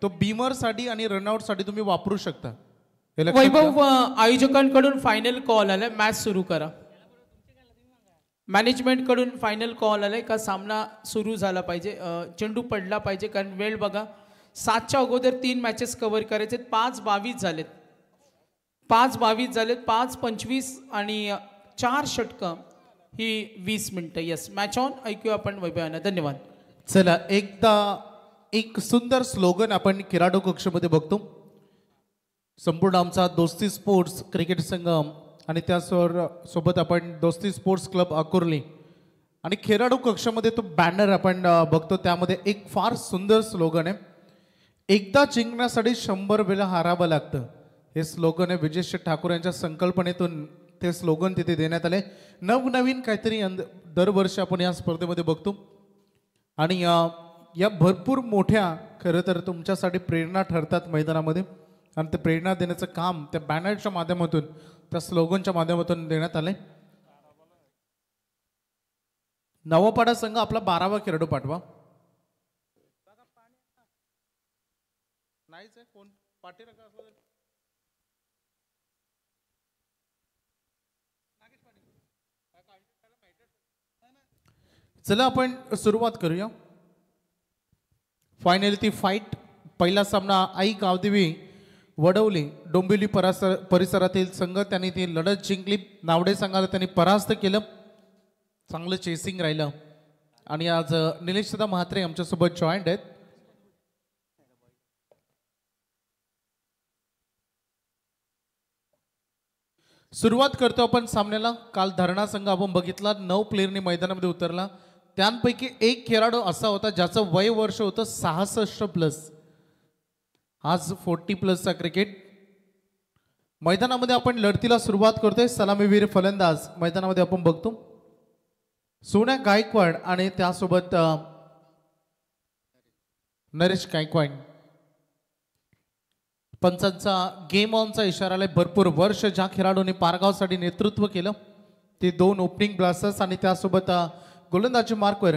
तो बीमर साठी आणि रनआउट साठी तुम्ही वापरू शकता. हे लक्षात वैभव घ्या. आयोजकांकडून फायनल कॉल आलाय, मॅच सुरू करा. मॅनेजमेंट कडून फायनल कॉल आलाय का सामना सुरू झाला पाहिजे, चेंडू पडला पाहिजे. कारण वेळ बघा, 7च्या अगोदर 3 मॅचेस कव्हर करायचे. 5:22 झालेत, 5:22 झालेत. 5:25 आणि 4 षटकं ही 20 मिनिटं. Yes, match on. ऐकूया आपण वैभवांना. धन्यवाद. चला एकदा एक सुंदर स्लोगन आपण खेळाडू कक्षामध्ये बघतो. संपूर्ण आमचा दोस्ती स्पोर्ट्स क्रिकेट संघ आणि त्यासोबत आपण दोस्ती स्पोर्ट्स क्लब अकोर्ली आणि खेळाडू कक्षामध्ये तो बॅनर आपण बघतो. त्यामध्ये एक फार सुंदर स्लोगन आहे, एकदा जिंकण्यासाठी 100 वेळा हारावं लागतं. हे स्लोगन आहे विजय शेठ ठाकूर यांच्या संकल्पनेतून ते स्लोगन तिथे देण्यात आले. नवनवीन काहीतरी दरवर्षी आपण या स्पर्धेमध्ये बघतो आणि या भरपूर मोठ्या खरं तर तुमच्यासाठी प्रेरणा ठरतात मैदानामध्ये आणि ते प्रेरणा देण्याचं काम त्या बॅनरच्या माध्यमातून, त्या स्लोगनच्या माध्यमातून देण्यात आले. नवपाडा संघ आपला 12वा खेळाडू पाठवा. चला आपण सुरुवात करूया. फायनल ती फाईट. पहिला सामना आई गावदेवी वडवली डोंबिवली परिसरातील संघ, त्यांनी ती लढत जिंकली. नावडे संघाला त्यांनी परास्त केलं. चांगलं चेसिंग राहिलं आणि आज निलेशदा म्हात्रे आमच्यासोबत जॉईंट आहेत. सुरुवात करतो आपण सामन्याला. काल धरणा संघ आपण बघितला, 9 प्लेयरनी मैदानामध्ये उतरला. त्यांपैकी एक खेळाडू असा होता ज्याचं वय वर्ष होतं 66+. आज 40+चा क्रिकेट मैदानामध्ये आपण लढतीला सुरुवात करतोय. सलामीवीर फलंदाज मैदानामध्ये आपण बघतो सोन्या गायकवाड आणि त्यासोबत नरेश गायकवाड. पंचांचा गेम ऑनचा इशारा आलाय. भरपूर वर्ष ज्या खेळाडूंनी पारगावसाठी नेतृत्व केलं ते 2 ओपनिंग ब्लास्टर्स आणि त्यासोबत गोलंदाजी मार्कवर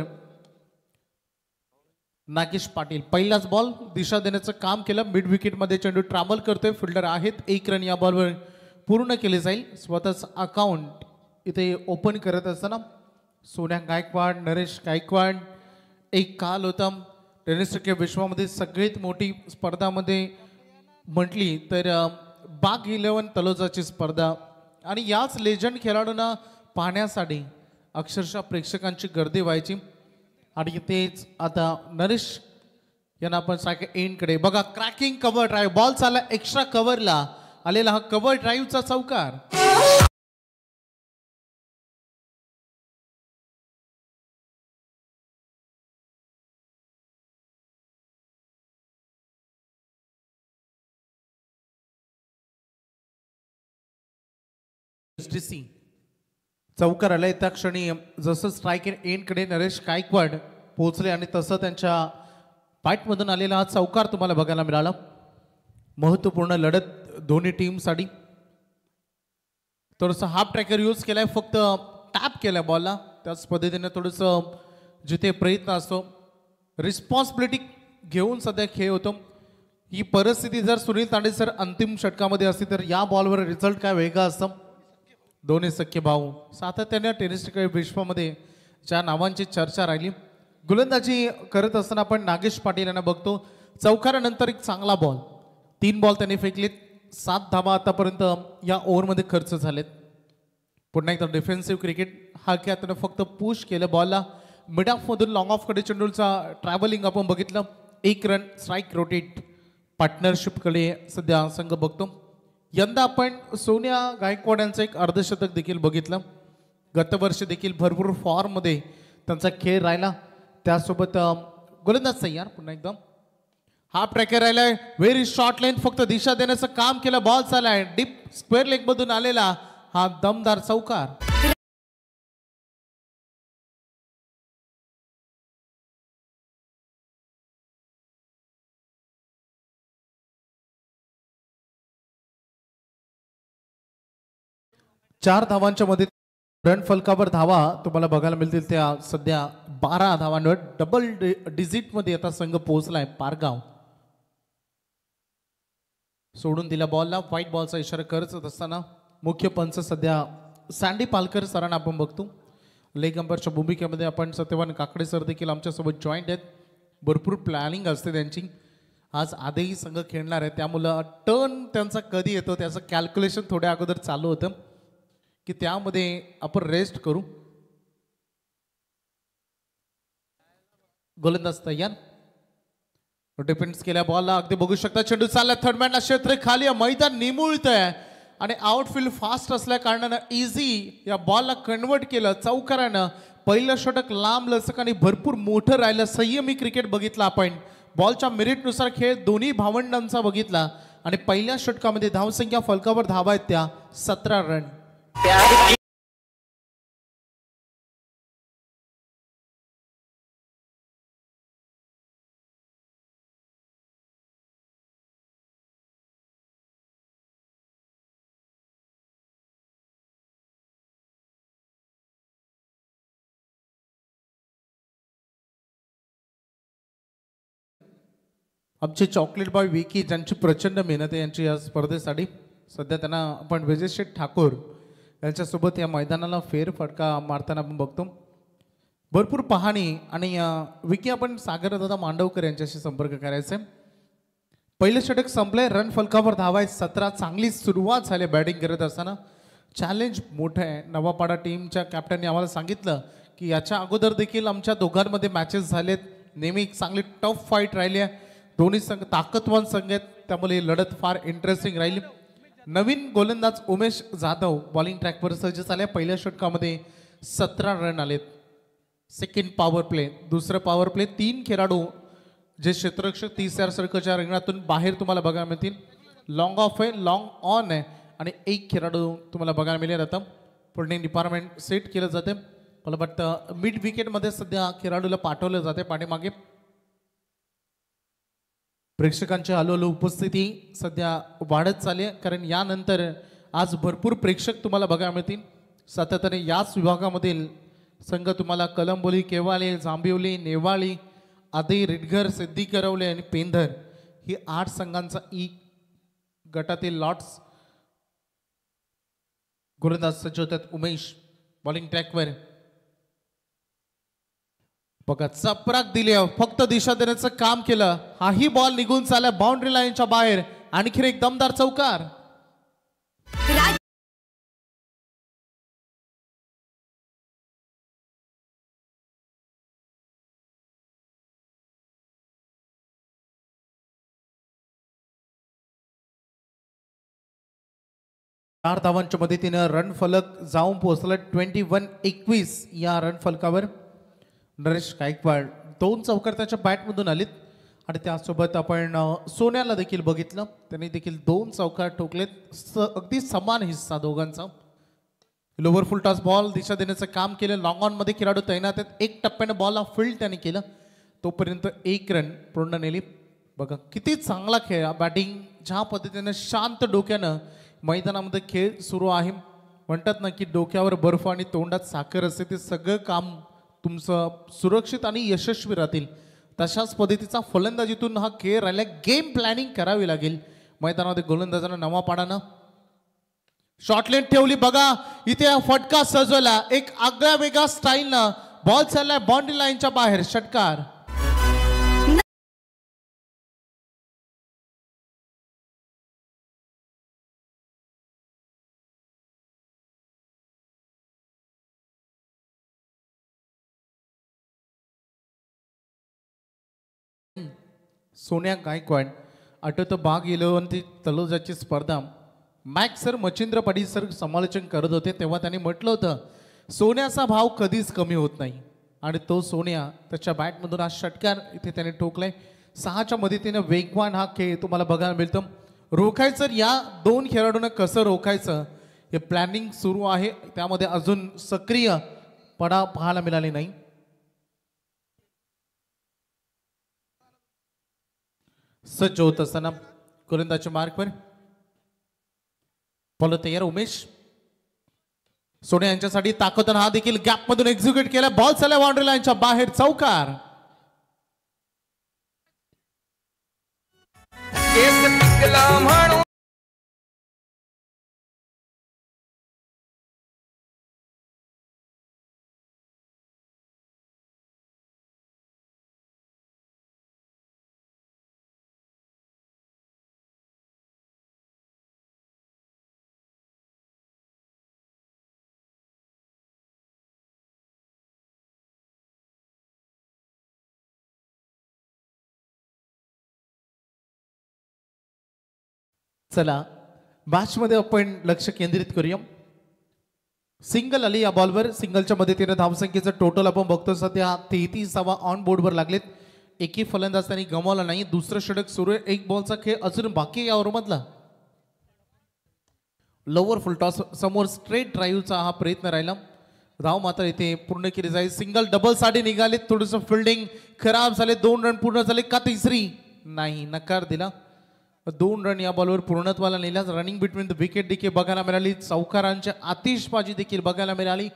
नागेश पाटील. पहिलाच बॉल दिशा देण्याचं काम केलं. मिड विकेटमध्ये चेंडू ट्रॅव्हल करतोय. फिल्डर आहेत 1 रन या बॉलवर पूर्ण केले जाईल. स्वतःच अकाउंट इथे ओपन करत असताना सोन्या गायकवाड, नरेश गायकवाड. एक काल होता टेनिस क्रिकेट विश्वामध्ये सगळ्यात मोठी स्पर्धामध्ये म्हटली तर बाग 11 तलोजाची स्पर्धा आणि याच लेजंड खेळाडूंना पाहण्यासाठी अक्षरशः प्रेक्षकांची गर्दी व्हायची. आणि तेच आता नरेश यांना आपण सारखे एंडकडे बघा. क्रॅकिंग कव्हर ड्राईव्ह, बॉल चालला एक्स्ट्रा कव्हरला आलेला हा कव्हर ड्राईव्हचा चौकार. चौकार आलाय त्या क्षणी जसं स्ट्राईक एंडकडे नरेश गायकवाड पोहोचले आणि तसं त्यांच्या पाईटमधून आलेला हा चौकार तुम्हाला बघायला मिळाला. महत्त्वपूर्ण लढत दोन्ही टीमसाठी. थोडंसं हाफ ट्रॅकर यूज केलाय, फक्त टॅप केलाय बॉलला. त्याच पद्धतीने थोडंसं जिथे प्रयत्न असतो रिस्पॉन्सिबिलिटी घेऊन सध्या खेळ होतो. ही परिस्थिती जर सुनील तांडे सर अंतिम षटकामध्ये असती तर या बॉलवर रिझल्ट काय वेगळा असतं. दोन्ही सख्खे भाऊ सातत्याने टेनिस क्रिकेट विश्वामध्ये ज्या नावांची चर्चा राहिली. गोलंदाजी करत असताना आपण नागेश पाटील यांना बघतो. चौकारानंतर एक चांगला बॉल, 3 बॉल त्यांनी फेकलेत. 7 धावा आतापर्यंत या ओव्हरमध्ये खर्च झालेत. पुन्हा एकदा डिफेन्सिव्ह क्रिकेट हा खेळ त्यानं फक्त पुश केलं बॉलला. मिड ऑफमधून लॉंग ऑफकडे चेंडूचा ट्रॅव्हलिंग आपण बघितलं. 1 रन स्ट्राईक रोटेट पार्टनरशिपकडे सध्या संघ बघतो. यंदा आपण सोन्या गायकवाड यांचं एक अर्धशतक देखील बघितलं. गतवर्षी देखील भरपूर फॉर्ममध्ये त्यांचा खेळ राहिला. त्यासोबत गोलंदाज तयार. पुन्हा एकदम हाफ ट्रॅकर राहिलाय. व्हेरी शॉर्ट लाईन, फक्त दिशा देण्याचं काम केलं. बॉल चालाय डीप स्क्वेअर लेग मधून आलेला हा दमदार चौकार. चार धावांच्या मध्ये रन फलकावर धावा तुम्हाला बघायला मिळतील. त्या सध्या 12 धावांवर डबल डिजिट मध्ये आता संघ पोहोचलाय पारगाव. सोडून दिला बॉलला. व्हाईट बॉलचा इशारा करत असताना मुख्य पंच सध्या सँडी पालकर सरांना आपण बघतो. लेग अंपायरच्या भूमिकेमध्ये आपण सत्यवान काकडे सर देखील आमच्यासोबत जॉईंट आहेत. भरपूर प्लॅनिंग असते त्यांची. आज आधीही संघ खेळणार आहे त्यामुळं टर्न त्यांचा कधी येतो त्याचं कॅल्क्युलेशन थोड्या अगोदर चालू होतं की त्यामध्ये आपण रेस्ट करू. गोलंदाज तयार. डिफेन्स केल्या बॉलला. अगदी बघू शकता चेंडू चालला थर्ड मॅनला क्षेत्र खाली. मैदान निमुळतंय आणि आउटफील्ड फास्ट असल्या कारणानं इझी या बॉलला कन्वर्ट केलं चौकारानं. पहिलं षटक लांब लचक आणि भरपूर मोठं राहिलं. संयमी क्रिकेट बघितला आपण. बॉलच्या मेरिटनुसार खेळ दोन्ही भावंडांचा बघितला आणि पहिल्या षटकामध्ये धावसंख्या फलकावर धावा आहेत त्या 17 रन. आमचे चॉकलेट बॉय विकी ज्यांची प्रचंड मेहनत आहे यांची या स्पर्धेसाठी. सध्या त्यांना आपण विजयशेठ ठाकूर यांच्यासोबत या मैदानाला फेरफटका मारताना आपण बघतो. भरपूर पाहणी आणि विकी आपण सागरदादा मांडवकर यांच्याशी संपर्क करायचा आहे. पहिलं षटक संपलंय. रन फलकावर धावा 17. चांगली सुरुवात झाली बॅटिंग करत असताना. चॅलेंज मोठं आहे. नवापाडा टीमच्या कॅप्टनने आम्हाला सांगितलं की याच्या अगोदर देखील आमच्या दोघांमध्ये मॅचेस झालेत. नेहमी चांगली टफ फाईट राहिली आहे. दोन्ही संघ ताकदवान संघ आहेत त्यामुळे ही लढत फार इंटरेस्टिंग राहिली. नवीन गोलंदाज उमेश जाधव बॉलिंग ट्रॅकवर सज्ज झाले. पहिल्या षटकामध्ये 17 रन आलेत. Second power play. दुसरं पॉवर प्ले 3 खेळाडू जे क्षेत्ररक्षक 30 सर्कलच्या रिंगणातून बाहेर तुम्हाला बघायला मिळतील. लॉंग ऑफ आहे, लॉंग ऑन आहे आणि 1 खेळाडू तुम्हाला बघायला मिळेल. आता पुढे डिपार्टमेंट सेट केलं जाते. मला वाटतं मिड विकेटमध्ये सध्या खेळाडूला पाठवलं जाते पाठीमागे. प्रेक्षकांची हळूहळू उपस्थिती सध्या वाढत चालली आहे कारण यानंतर आज भरपूर प्रेक्षक तुम्हाला बघायला मिळतील. सातत्याने याच विभागामधील संघ तुम्हाला कलंबोली, केवाळे, जांभिवली, नेवाळी, आदी, रिडघर, सिद्दीकरवले आणि पेंधर ही 8 संघांचा ई गटातील लॉट्स. गोलंदाज सज्ज होतात उमेश बॉलिंग ट्रॅकवर. बघा चपराक दिली. फक्त दिशा देण्याचं काम केलं. हाही बॉल निघून चालला बाउंड्री लाईनच्या बाहेर. आणखी एक दमदार चौकार. चार धावांच्या मदतीनं रन फलक जाऊन पोहोचला 21-21 या रन फलकावर. नरेश गायकवाड 2 चौकार त्याच्या बॅटमधून आलेत आणि त्यासोबत आपण सोन्याला देखील बघितलं. त्यांनी देखील 2 चौकार ठोकलेत. अगदी समान हिस्सा दोघांचा. लोवर फुल टॉस बॉल दिशा देण्याचं काम केलं. लॉंग ऑन मध्ये खेळाडू तैनात आहेत. 1 टप्प्याने बॉलला फील्ड त्याने केलं. तोपर्यंत 1 रन पूर्ण नेली. बघा किती चांगला खेळ. बॅटिंग ज्या पद्धतीनं शांत डोक्यानं मैदानामध्ये खेळ सुरू आहे. म्हणतात ना की डोक्यावर बर्फ आणि तोंडात साखर असते ते सगळं काम तुमचं सुरक्षित आणि यशस्वी राहतील. तशाच पद्धतीचा फलंदाजीतून हा खेळ राहिला. गेम प्लॅनिंग करावी लागेल मैदानामध्ये. गोलंदाजांना नवापाडानं शॉर्टलेन ठेवली. बघा इथे हा फटका सजवला. एक आगळ्या वेगळ्या स्टाईलनं बॉल चाललाय बाउंड्री लाईनच्या बाहेर. षटकार. सोन्या गायकवाड आठवतं बाग इलेव्हन तलोजाची स्पर्धा max sir Machhindra Patil sir समालोचन करत होते तेव्हा त्यांनी म्हटलं होतं सोन्याचा भाव कधीच कमी होत नाही. आणि तो सोन्या त्याच्या बॅटमधून आज षटकार इथे त्याने ठोकलाय. 6च्या मदतीनं वेगवान हा खेळ तुम्हाला बघायला मिळतं. रोखायचं या 2 खेळाडूंना कसं रोखायचं हे प्लॅनिंग सुरू आहे. त्यामध्ये अजून सक्रिय पडा पाहायला मिळाले नाही. सज्ज होत असताना गोलंदाजच्या मार्कवर बॉल तयार. उमेश सोने यांच्यासाठी ताकदन हा देखील गॅप मधून एक्झिक्यूट केला. बॉल चालला बाउंड्री लाईनच्या बाहेर. चौकार. चला मॅचमध्ये आपण लक्ष केंद्रित करूया. सिंगल आली या बॉलवर. सिंगलच्या मदतीने धावसंख्येचं टोटल आपण बघतो सध्या 33 ऑन बोर्डवर लागलेत. एकही फलंदाज त्यांनी गमावला नाही. दुसरं षटक सुरू आहे. एक बॉलचा खेळ अजून बाकी या ओव्हरमधला. लोअर फुल टॉस समोर स्ट्रेट ड्राईव्हचा हा प्रयत्न राहिला. धाव मात्र इथे पूर्ण केली जाईल. सिंगल डबल साठी निघाले. थोडंसं फिल्डिंग खराब झाले. 2 रन पूर्ण झाले का तिसरी नाही, नकार दिला. 2 रन या बॉलवर पूर्णत्वाला नेला. रनिंग बिटवीन द विकेट देखील बघायला मिळाली. चौकारांच्या आतिषबाजी देखील बघायला मिळाली.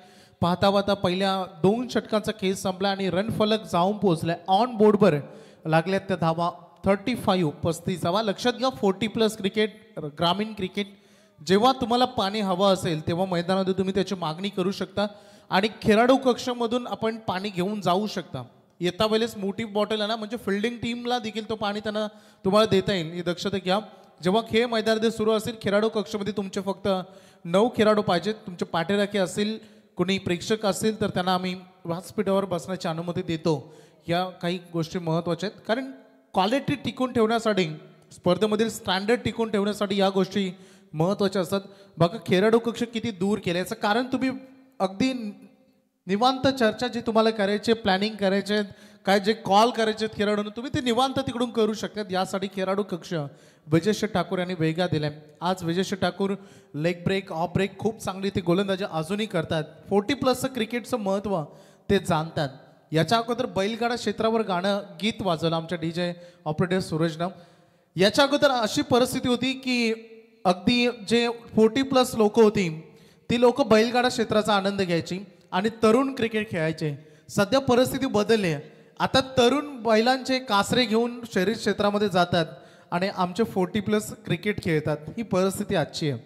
पाहता पाहता पहिल्या 2 षटकांचा खेळ संपला आणि रन फलक जाऊन पोहोचलाय. ऑन बोर्डवर लागल्यात त्या धावा 35 लक्षात घ्या 40+ क्रिकेट, ग्रामीण क्रिकेट. जेव्हा तुम्हाला पाणी हवं असेल तेव्हा मैदानामध्ये तुम्ही त्याची मागणी करू शकता आणि खेळाडू कक्षामधून आपण पाणी घेऊन जाऊ शकता. येता वेळेस मोठी बॉटल आहे ना, म्हणजे फिल्डिंग टीमला देखील तो पाणी त्यांना तुम्हाला देता येईल ही दक्षता घ्या. जेव्हा खेळ मैदानामध्ये सुरू असेल खेळाडू कक्षामध्ये तुमचे फक्त 9 खेळाडू पाहिजेत. तुमचे पाठीराखे असेल, कोणी प्रेक्षक असेल तर त्यांना आम्ही व्यासपीठावर बसण्याची अनुमती देतो. या काही गोष्टी महत्त्वाच्या आहेत कारण क्वालिटी टिकून ठेवण्यासाठी, स्पर्धेमधील स्टँडर्ड टिकून ठेवण्यासाठी या गोष्टी महत्त्वाच्या असतात. बघा खेळाडू कक्ष किती दूर केले याचं कारण तुम्ही अगदी निवांत चर्चा जी तुम्हाला करायची, प्लॅनिंग करायचे, काय जे कॉल करायचे खेळाडूंना तुम्ही ते निवांत तिकडून करू शकतात. यासाठी खेळाडू कक्ष विजयश्री ठाकूर यांनी वेगळा दिलाय. आज Vijayshree Thakur leg break, off break खूप चांगली ती गोलंदाजी अजूनही करतात. 40+ क्रिकेटचं महत्त्व ते जाणतात. याच्या अगोदर बैलगाडा क्षेत्रावर गाणं गीत वाजवलं आमच्या DJ ऑपरेटर सूरजनं. याच्या अगोदर अशी परिस्थिती होती की अगदी जे 40+ लोक होती ती लोक बैलगाडा क्षेत्राचा आनंद घ्यायची आणि तरुण क्रिकेट खेळायचे. सध्या परिस्थिती बदलली आहे. आता तरुण बैलांचे कासरे घेऊन शहरी क्षेत्रामध्ये जातात आणि आमचे 40+ क्रिकेट खेळतात. ही परिस्थिती आजची आहे.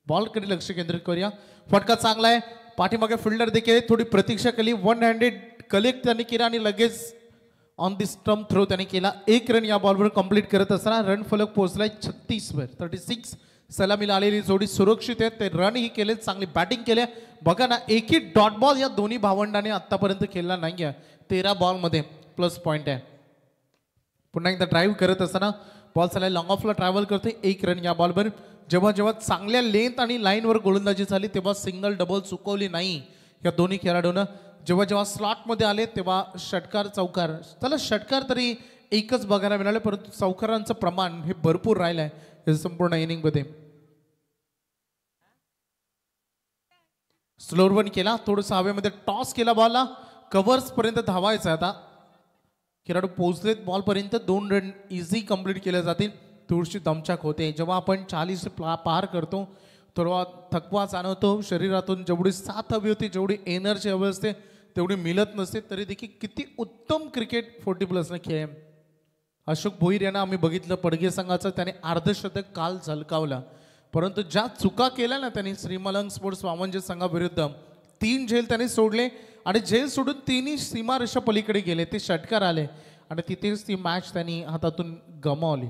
बॉलकडे लक्ष केंद्रित करूया. फटका चांगला आहे. पाठीमागे फिल्डर देखील थोडी प्रतीक्षा केली. 1 हँडेड कलेक्ट त्यांनी केला आणि लगेच ऑन दी स्टंप थ्रो त्यांनी केला. 1 रन या बॉलवर कंप्लीट करत असताना रन फलक पोहोचलाय 36 सलामीला आलेली जोडी सुरक्षित आहे. ते रन ही केले, चांगली बॅटिंग केले. बघा ना, एकही डॉट बॉल या दोन्ही भावंडाने आतापर्यंत खेळला नाही आहे. 13 बॉलमध्ये प्लस पॉईंट आहे. पुन्हा एकदा ड्राईव्ह करत असताना बॉल चालला लॉंग ऑफला ट्रॅव्हल करते. 1 रन या बॉलवर. जेव्हा जेव्हा चांगल्या लेंथ आणि लाईनवर गोलंदाजी झाली तेव्हा सिंगल डबल चुकवली नाही या दोन्ही खेळाडूंना. जेव्हा जेव्हा स्लॉटमध्ये आले तेव्हा षटकार चौकार, चला षटकार तरी एकच बघायला मिळाले परंतु चौकारांचं प्रमाण हे भरपूर राहिलं आहे संपूर्ण इनिंगमध्ये. स्लोअर वन केला, थोडंसं हवेमध्ये टॉस केला बॉलला. कव्हर्स पर्यंत धावायचं आता. खेळाडू पोहोचलेत बॉलपर्यंत. 2 रन इझी कंप्लीट केले जातील. थोडीशी दमछाक होते. जेव्हा आपण 40 पार करतो तेव्हा थकवा जाणवतो. शरीरातून जेवढी साथ हवी होती, जेवढी एनर्जी हवी असते तेवढी मिळत नसते. तरी देखील किती उत्तम क्रिकेट 40+ खेळ. अशोक भोईर यांना आम्ही बघितलं पडगे संघाचं, त्याने अर्धशतक काल झलकावला. परंतु ज्या चुका केल्या ना त्यांनी श्रीमलंग स्पोर्ट्स वामनजे संघाविरुद्ध 3 झेल त्यांनी सोडले आणि झेल सोडून 3ही सीमारेषा पलीकडे गेले. ते षटकार आले आणि तिथेच ती मॅच त्यांनी हातातून गमावली.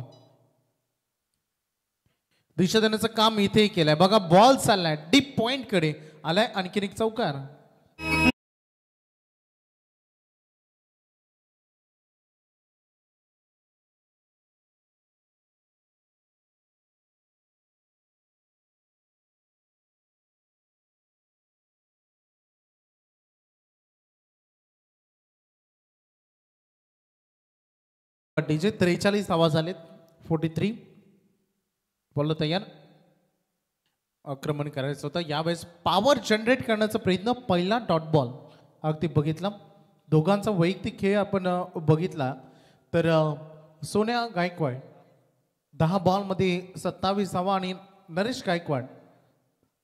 दिशा देण्याचं काम इथेही केलंय. बघा बॉल चाललाय डीप पॉइंट कडे आलाय. आणखीन एक चौकार. DJ 43 धावा झालेत. 43 बॉल तयार. आक्रमण करायचं होतं. यावेळेस पॉवर जनरेट करण्याचा प्रयत्न. पहिला डॉट बॉल अगदी बघितला. दोघांचा वैयक्तिक खेळ आपण बघितला तर सोन्या गायकवाड 10 बॉलमध्ये 27 धावा आणि नरेश गायकवाड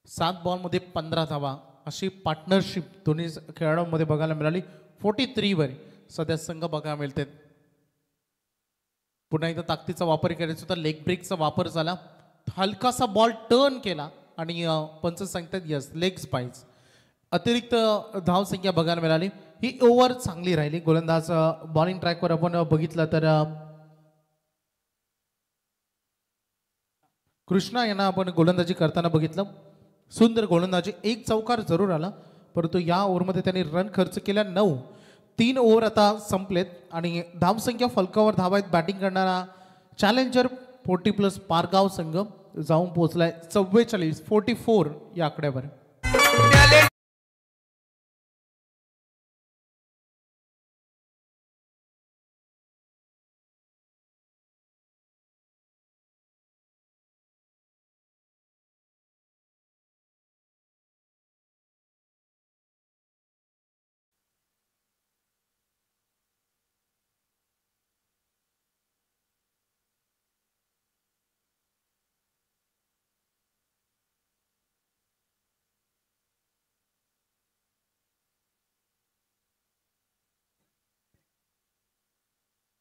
7 बॉलमध्ये 15 धावा अशी पार्टनरशिप दोन्ही खेळाडूंमध्ये बघायला मिळाली. 43 वर सध्या संघ बघायला मिळतात. पुन्हा एकदा ताकदीचा वापर करायचा होता. लेग ब्रेकचा वापर झाला. हलकासा बॉल टर्न केला आणि पंच सांगतात यस लेग स्पाइस. अतिरिक्त धावसंख्या बघायला मिळाली. ही ओव्हर चांगली राहिली. गोलंदाज बॉलिंग ट्रॅकवर आपण बघितलं तर कृष्णा यांना आपण गोलंदाजी करताना बघितलं. सुंदर गोलंदाजी. 1 चौकार जरूर आला परंतु या ओव्हरमध्ये त्यांनी रन खर्च केल्या 9. 3 ओव्हर आता संपलेत आणि धावसंख्या फलकावर धावा आहेत. बॅटिंग करणारा चॅलेंजर 40+ पारगाव संघ जाऊन पोहोचलाय 44 या आकड्यावर.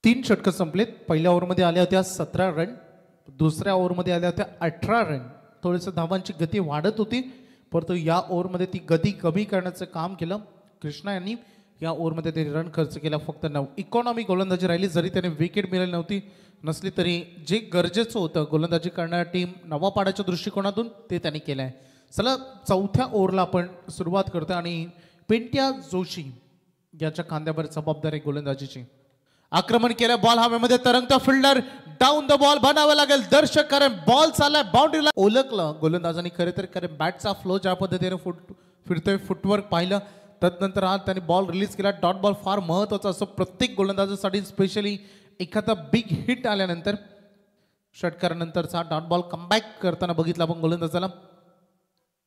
तीन षटकं संपलेत. पहिल्या ओव्हरमध्ये आल्या होत्या 17 रन, दुसऱ्या ओव्हरमध्ये आल्या होत्या 18 रन. थोडंसं धावांची गती वाढत होती, परंतु या ओव्हरमध्ये ती गती कमी करण्याचं काम केलं कृष्णा यांनी. या ओव्हरमध्ये त्यांनी रन खर्च केला फक्त 9. इकॉनॉमी गोलंदाजी राहिली, जरी त्याने विकेट मिळाली नव्हती नसली तरी जे गरजेचं होतं गोलंदाजी करणाऱ्या टीम नवापाड्याच्या दृष्टिकोनातून ते त्यांनी केलं आहे. चला चौथ्या ओव्हरला आपण सुरुवात करतो आणि पेंट्या जोशी याच्या खांद्यावर जबाबदारी गोलंदाजीची. आक्रमण केलं, बॉल हवेमध्ये तरंगता, फिल्डर डाऊन द बॉल बनावं लागेल दर्शक, कारण बॉल चाललाय बाउंड्रीला. ओळखलं गोलंदाजांनी खरे तर कारण बॅटचा फ्लो ज्या पद्धतीने फिरतोय, फुटवर्क पाहिलं, तदनंतर हा त्यांनी बॉल रिलीज केला. डॉट बॉल फार महत्वाचा असतो प्रत्येक गोलंदाजासाठी, स्पेशली एखादा बिग हिट आल्यानंतर. षटकारानंतरचा डॉट बॉल कमबॅक करताना बघितला आपण गोलंदाजाला.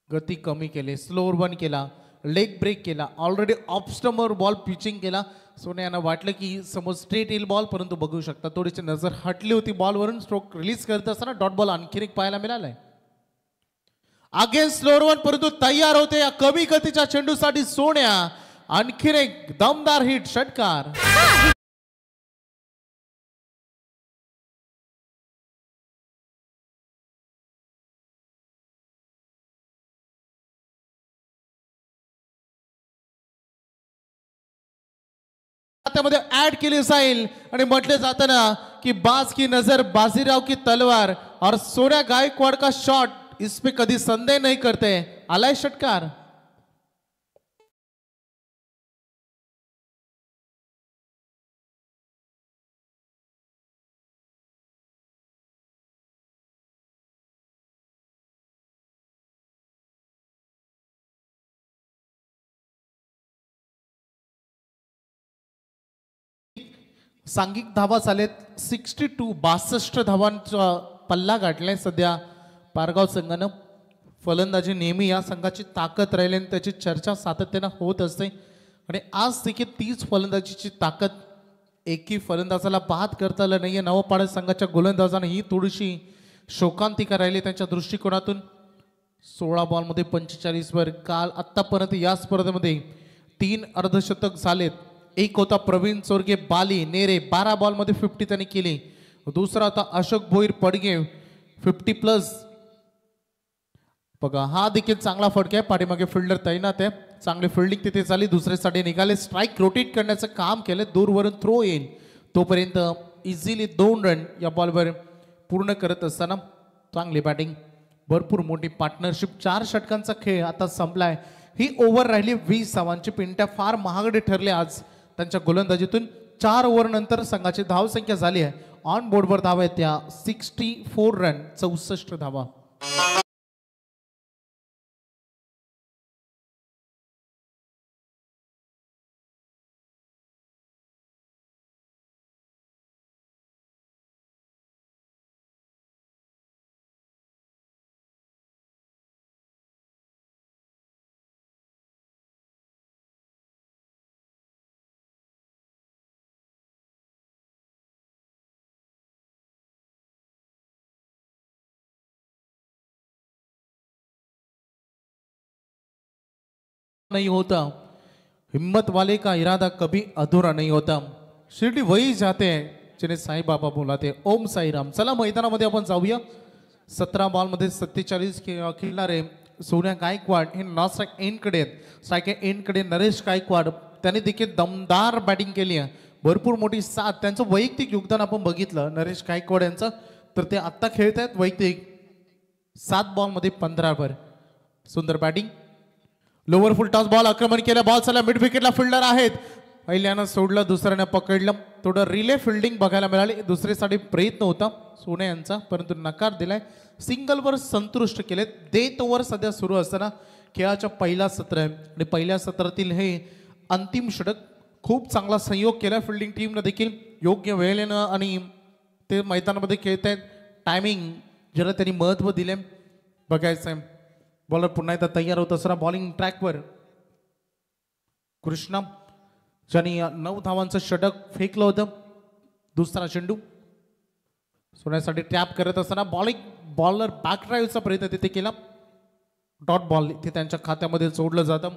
गती कमी केली, स्लो रन केला, लेग ब्रेक केला, ऑलरेडी ऑफ स्टंपवर बॉल पिचिंग केला. सोने यांना वाटलं की समोर स्ट्रेट येईल बॉल, परंतु बघू शकता थोडीशी नजर हटली होती बॉलवरून. स्ट्रोक रिलीज करत असताना डॉट बॉल आणखी एक पाहायला मिळालाय. अगेन्स्ट स्लो रन, परंतु तयार होते या कमी गतीच्या चेंडूसाठी सोन्या. आणखीन एक दमदार हिट, षटकार. त्यामध्ये ऍड केली जाईल आणि म्हटले जातं ना की बाज की नजर बाजीराव की तलवार, और सोन्या गायकवाड का शॉट इसमें कधी संदेह नहीं करते. आलाय षटकार. सांघिक धावा झालेत 62 धावांचा पल्ला गाठलाय सध्या पारगाव संघानं. फलंदाजी नेहमी या संघाची ताकद राहिली आणि त्याची चर्चा सातत्यानं होत असते. आणि आज देखील तीच फलंदाजीची ताकद एकही फलंदाजाला बाद करता आलं नाहीये. नवपाडा संघाच्या गोलंदाजांना ही थोडीशी शोकांतिका राहिली त्यांच्या दृष्टिकोनातून. 16 बॉलमध्ये 45 वर. काल आत्तापर्यंत या स्पर्धेमध्ये 3 अर्धशतक झालेत. एक होता प्रवीण चोरगे बाली नेरे, 12 बॉलमध्ये 50 त्यांनी केली. दुसरा होता अशोक भोईर पडगे 50+. बघा हा देखील चांगला फटका आहे, पाठीमागे फिल्डर तैनात आहे, चांगली फिल्डिंग तिथे झाली. दुसऱ्यासाठी निघाले, स्ट्राईक रोटेट करण्याचं काम केलं, दूरवरून थ्रो येईल तोपर्यंत इझिली 2 रन या बॉलवर पूर्ण करत असताना चांगली बॅटिंग, भरपूर मोठी पार्टनरशिप. 4 षटकांचा खेळ आता संपलाय. ही ओव्हर राहिली 20 धावांची. पिंट्या फार महागडे ठरले आज त्यांच्या गोलंदाजीतून. 4 ओव्हर नंतर संघाची धावसंख्या झाली आहे ऑन बोर्डवर धावा आहेत त्या 64 रन, 64 धावा. नहीं होता, हिम्मत वाले का इरादा कभी अधूरा नहीं होता. शिर्डी वही जाते हैं जिन्हें साई बाबा बोलाते. ओम साईराम. चला मैदानामध्ये आपण जाऊया. 17 बॉलमध्ये 47 खेळणारे सोन्या गायकवाड हे नॉन स्ट्राईक एंडकडे आहेत. स्ट्राईक एंडकडे नरेश गायकवाड, त्याने देखील दमदार बॅटिंग केली आहे. भरपूर मोठी साथ. त्यांचं वैयक्तिक योगदान आपण बघितलं नरेश गायकवाड यांचं, तर ते आत्ता खेळत आहेत वैयक्तिक 7 बॉलमध्ये 15 वर. सुंदर बॅटिंग. लोअर फुल टॉस बॉल, आक्रमण केलं, बॉल चालला मिड विकेटला, फिल्डर आहेत पहिल्यानं सोडलं, दुसऱ्यानं पकडलं. थोडं रिले फिल्डिंग बघायला मिळाली. दुसरीसाठी प्रयत्न होता सोने यांचा, परंतु नकार दिलाय. सिंगलवर संतुष्ट केलेत. डेथ ओव्हर सध्या सुरू असताना खेळाच्या पहिला सत्र आहे आणि पहिल्या सत्रातील हे अंतिम षटक. खूप चांगला संयोग केला फिल्डिंग टीमनं देखील. योग्य वेळेनं आणि ते मैदानामध्ये खेळत आहेत. टायमिंग ज्याला त्यांनी महत्त्व दिले बघायचं आहे. बॉलर पुन्हा एकदा तयार होत असताना बॉलिंग ट्रॅकवर कृष्णा ज्यांनी 9 धावांचं षटक फेकलं होतं. दुसरा चेंडू सोडण्यासाठी टॅप करत असताना बॉलर बॅक ड्राईव्हचा प्रयत्न तिथे केला. डॉट बॉल इथे त्यांच्या खात्यामध्ये जोडलं जातं.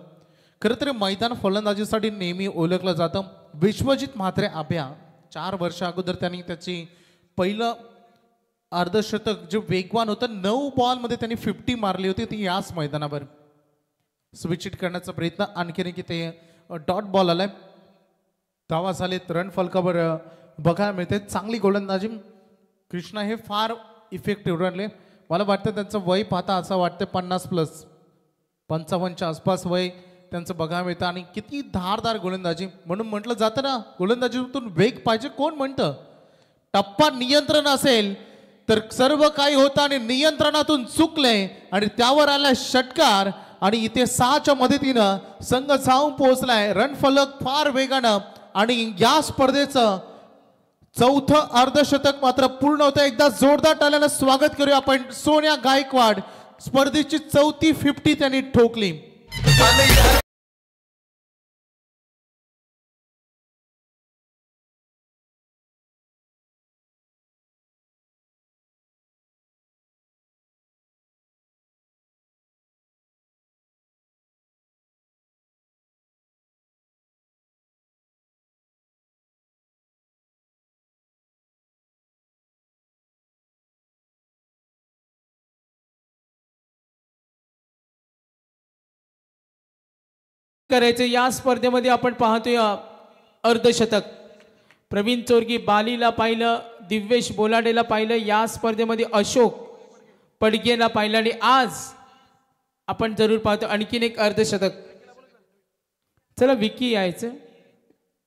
खरं तर मैदान फलंदाजीसाठी नेहमी ओळखलं जातं. विश्वजित म्हात्रे आभ्या 4 वर्ष अगोदर त्यांनी त्याची पहिलं अर्धशतक जे वेगवान होतं 9 बॉलमध्ये त्यांनी 50 मारली होती ती याच मैदानावर. स्विच इट करण्याचा प्रयत्न आणखीन की ते डॉट बॉल आलाय. धावा झालेत. रन फलकावर बघायला मिळते. चांगली गोलंदाजी. कृष्णा हे फार इफेक्टिव्ह रनले. मला वाटतं त्यांचं वय पाहता असं वाटतं 50+, 55च्या आसपास वय त्यांचं बघायला मिळतं. आणि किती धारदार गोलंदाजी. म्हणून म्हटलं जातं ना गोलंदाजीतून वेग पाहिजे. कोण म्हणतं? टप्पा नियंत्रण असेल तर सर्व काही होतं आणि नियंत्रणातून चुकले आणि त्यावर आला षटकार आणि इथे 6च्या मदतीनं संघ जाऊन पोहोचलाय. रन फलक फार वेगानं आणि या स्पर्धेचं 4थं अर्धशतक मात्र पूर्ण होतं. एकदा जोरदार टाळ्यानं स्वागत करूया आपण सोन्या गायकवाड. स्पर्धेची 4थी 50 त्यांनी ठोकली. करायचे या स्पर्धेमध्ये आपण पाहतोय अर्धशतक. प्रवीण चोरगी बालीला पाहिलं, दिव्येश बोलाडेला पाहिलं, या स्पर्धेमध्ये अशोक पडगेला पाहिलं आणि आज आपण जरूर पाहतो आणखीन एक अर्धशतक. चला विकी यायचं.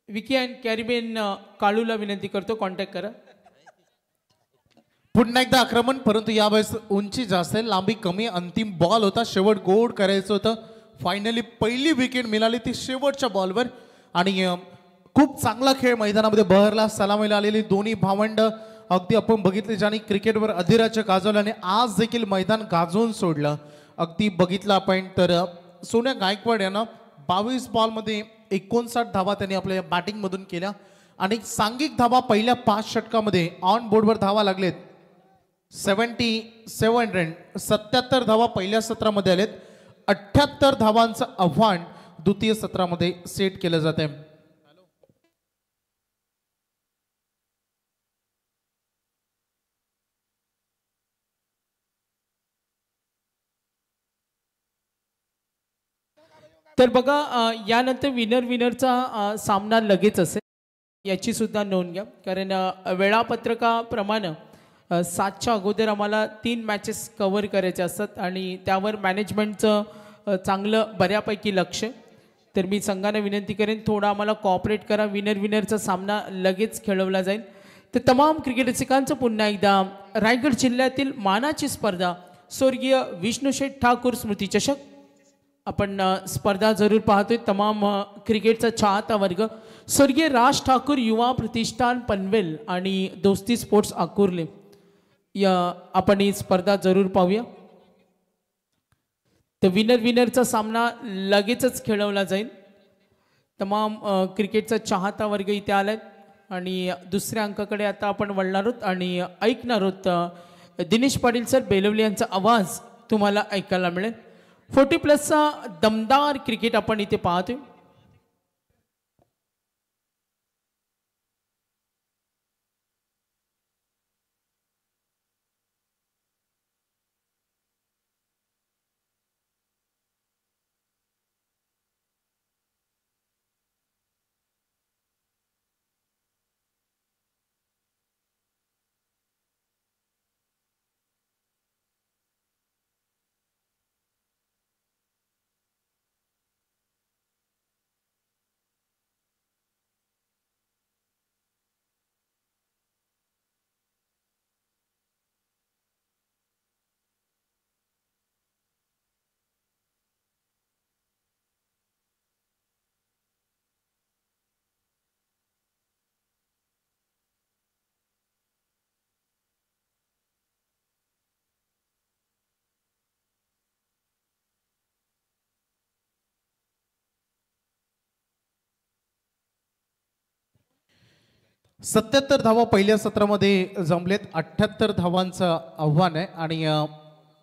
विकी अँड कॅरिबियन काळूला विनंती करतो कॉन्टॅक्ट करा. पुन्हा एकदा आक्रमण, परंतु यावेळेस उंची जास्त आहे, लांबी कमी. अंतिम बॉल होता, शेवट गोड करायचं होतं. फायनली पहिली विकेट मिळाली ती शेवटच्या बॉलवर आणि खूप चांगला खेळ मैदानामध्ये बहरला. सलामीला आलेली दोन्ही भावंड अगदी आपण बघितले ज्यांनी क्रिकेटवर अधिराज्य गाजवलं आणि आज देखील मैदान गाजवून सोडलं. अगदी बघितलं आपण तर सोन्या गायकवाड यांना 22 बॉलमध्ये 59 धावा त्यांनी आपल्या बॅटिंगमधून केल्या आणि सांघिक धावा पहिल्या 5 षटकामध्ये ऑन बोर्डवर धावा लागलेत 77 रन. 77 धावा पहिल्या सत्रामध्ये आलेत. 78 धावांचं आव्हान द्वितीय सत्रामध्ये सेट केलं जाते. तर बघा यानंतर विनरचा सामना लगेच असेल याची सुद्धा नोंद घ्या. कारण वेळापत्रकाप्रमाणे 7च्या अगोदर आम्हाला 3 मॅचेस कव्हर करायचे असतात आणि त्यावर मॅनेजमेंटचं चांगलं बऱ्यापैकी लक्ष. तर मी संघाने विनंती करेन थोडं आम्हाला कॉपरेट करा. विनरचा सामना लगेच खेळवला जाईल. तर तमाम क्रिकेट रसिकांचं पुन्हा एकदा रायगड जिल्ह्यातील मानाची स्पर्धा स्वर्गीय विष्णुशेठ ठाकूर स्मृती चषक आपण स्पर्धा जरूर पाहतोय. तमाम क्रिकेटचा चाहता वर्ग स्वर्गीय राज ठाकूर युवा प्रतिष्ठान पनवेल आणि दोस्ती स्पोर्ट्स आकुर्ले या आपण ही स्पर्धा जरूर पाहूया. तर विनरचा सामना लगेचच खेळवला जाईल. तमाम क्रिकेटचा चाहता वर्ग इथे आलाय आणि दुसऱ्या अंकाकडे आता आपण वळणार आहोत आणि ऐकणार आहोत दिनेश पाटील सर बेलवली यांचा आवाज तुम्हाला ऐकायला मिळेल. 40+ दमदार क्रिकेट आपण इथे पाहतोय. 77 धावा पहिल्या सत्रामध्ये जमलेत. 78 धावांचं आव्हान आहे आणि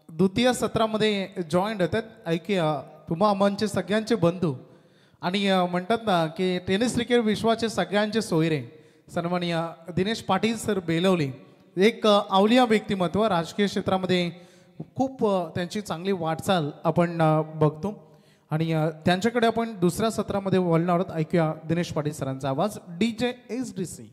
द्वितीय सत्रामध्ये जॉईंट होतात. ऐकूया तुम्हा आमचे सगळ्यांचे बंधू आणि म्हणतात ना की टेनिस क्रिकेट विश्वाचे सगळ्यांचे सोयरे सन्माननीय दिनेश पाटील सर बेलवली. एक अवलिया व्यक्तिमत्व, राजकीय क्षेत्रामध्ये खूप त्यांची चांगली वाटचाल आपण बघतो आणि त्यांच्याकडे आपण दुसऱ्या सत्रामध्ये बोलणार आहोत. ऐकूया दिनेश पाटील सरांचा आवाज. DJ SDC.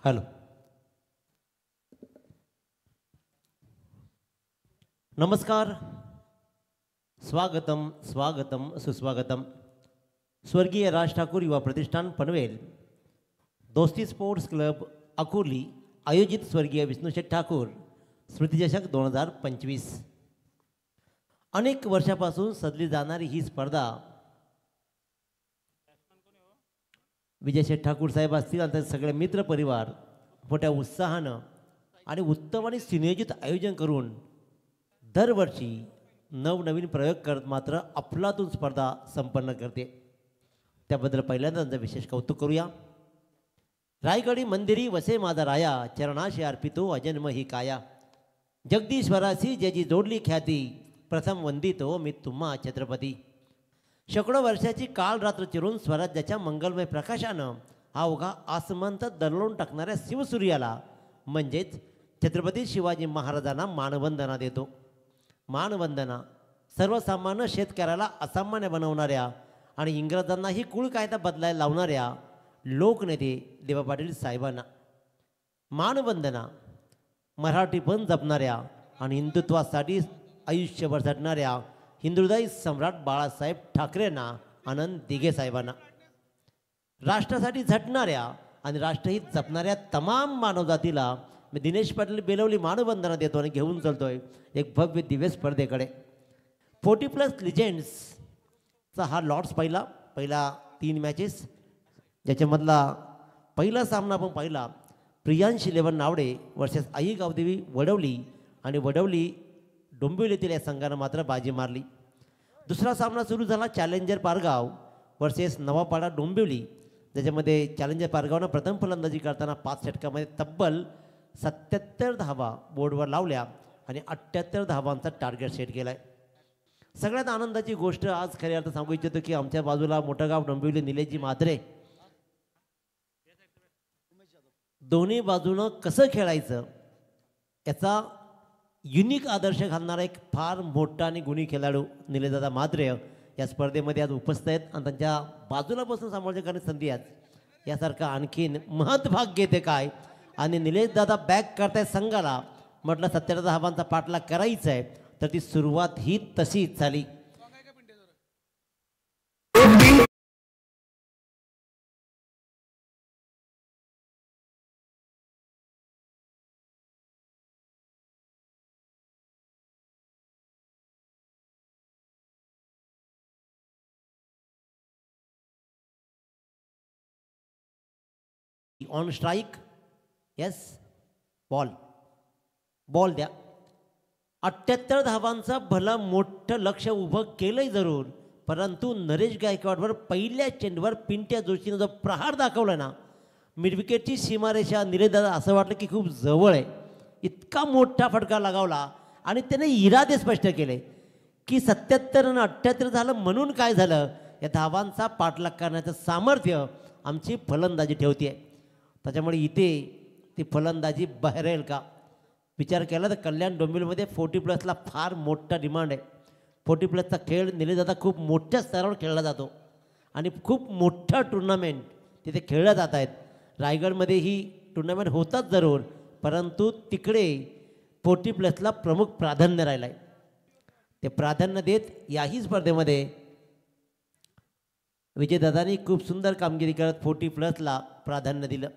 हॅलो. नमस्कार, स्वागतम स्वागतम सुस्वागतम. स्वर्गीय राज ठाकूर युवा प्रतिष्ठान पनवेल, दोस्ती स्पोर्ट्स क्लब अकोली आयोजित स्वर्गीय विष्णुशेठ ठाकूर स्मृतिचषक 2025. अनेक वर्षापासून सदली जाणारी ही स्पर्धा विजयशेठ ठाकूर साहेब असतील आणि त्यांचे सगळे मित्र परिवार मोठ्या उत्साहानं आणि उत्तम आणि सुनियोजित आयोजन करून दरवर्षी नवनवीन प्रयोग करत मात्र अफलातून स्पर्धा संपन्न करते. त्याबद्दल पहिल्यांदा त्यांचं विशेष कौतुक करूया. रायगडी मंदिरी वसे माझा राया, चरणाशी अर्पितो अजन्म ही काया. जगदीश्वराशी ज्याची जोडली ख्याती, प्रथम वंदितो मी तुम्हा छत्रपती. शेकडो वर्षाची काल रात्र चिरून स्वराज्याच्या मंगलमय प्रकाशानं हा उघा आसमंत दरलोन टाकणाऱ्या शिवसूर्याला म्हणजेच छत्रपती शिवाजी महाराजांना मानवंदना देतो. मानवंदना सर्वसामान्य शेतकऱ्याला असामान्य बनवणाऱ्या आणि इंग्रजांनाही कुळ कायदा बदलायला लावणाऱ्या लोकनेते देवा पाटील साहेबांना. मानवंदना मराठीपण जपणाऱ्या आणि हिंदुत्वासाठी आयुष्यभर झटणाऱ्या हिंदुहृदय सम्राट बाळासाहेब ठाकरेंना, आनंद दिघे साहेबांना. राष्ट्रासाठी झटणाऱ्या आणि राष्ट्रहित जपणाऱ्या तमाम मानवजातीला मी दिनेश पाटील बेलवली मानवंदना देतो आणि घेऊन चालतोय एक भव्य दिव्य स्पर्धेकडे. 40+ लिजेंड्सचा हा लॉर्ड्स पहिला 3 मॅचेस, ज्याच्यामधला पहिला सामना आपण पाहिला प्रियांश 11 नावडे वर्सेस आई गावदेवी वडवली आणि वडवली डोंबिवलीतील या संघानं मात्र बाजी मारली. दुसरा सामना सुरू झाला चॅलेंजर पारगाव वर्सेस नवापाडा डोंबिवली, ज्याच्यामध्ये चॅलेंजर पारगावनं प्रथम फलंदाजी करताना 5 षटकामध्ये तब्बल 77 धावा बोर्डवर लावल्या आणि 78 धावांचा टार्गेट सेट केला आहे. सगळ्यात आनंदाची गोष्ट आज खऱ्या अर्थ सांगू इच्छितो की आमच्या बाजूला मोठं डोंबिवली निलेशजी म्हात्रे दोन्ही बाजूनं कसं खेळायचं याचा युनिक आदर्श घालणारा एक फार मोठा आणि गुणी खेळाडू निलेशदादा म्हात्रे या स्पर्धेमध्ये आज उपस्थित आहेत आणि त्यांच्या बाजूला बसून समालोचन करण्याची संधी आहे. यासारखं आणखीन महत्भाग्य येते काय आणि निलेशदादा बॅक करतायत संघाला. म्हटलं 70 धावांचा पाठलाग करायचा आहे तर ती सुरुवात ही तशीच झाली. On strike. Yes, ball ball द्या. 78 धावांचं भलं मोठं लक्ष उभं केलंय जरूर, परंतु नरेश गायकवाडवर पहिल्या चेंडूवर पिंट्या जोशीनं जो प्रहार दाखवला ना, मिडविकेटची सीमारेषा निलेशदादा असं वाटलं की खूप जवळ आहे. इतका मोठा फटका लगावला आणि त्याने इरादे स्पष्ट केले की 77 आणि 78 झालं म्हणून काय झालं, या धावांचा पाठलाग करण्याचं सामर्थ्य आमची फलंदाजी ठेवते. त्याच्यामुळे इथे ती फलंदाजी बाहेर येईल का विचार केला तर कल्याण डोंबिवलीमध्ये 40+ फार मोठा डिमांड आहे. 40+ खेळ निलेशदादा खूप मोठ्या स्तरावर खेळला जातो आणि खूप मोठा टुर्नामेंट तिथे खेळल्या जात आहेत. रायगडमध्ये ही टुर्नामेंट होतात जरूर, परंतु तिकडे 40+ प्रमुख प्राधान्य राहिलं आहे. ते प्राधान्य देत याही स्पर्धेमध्ये विजयदादांनी खूप सुंदर कामगिरी करत 40+ प्राधान्य दिलं.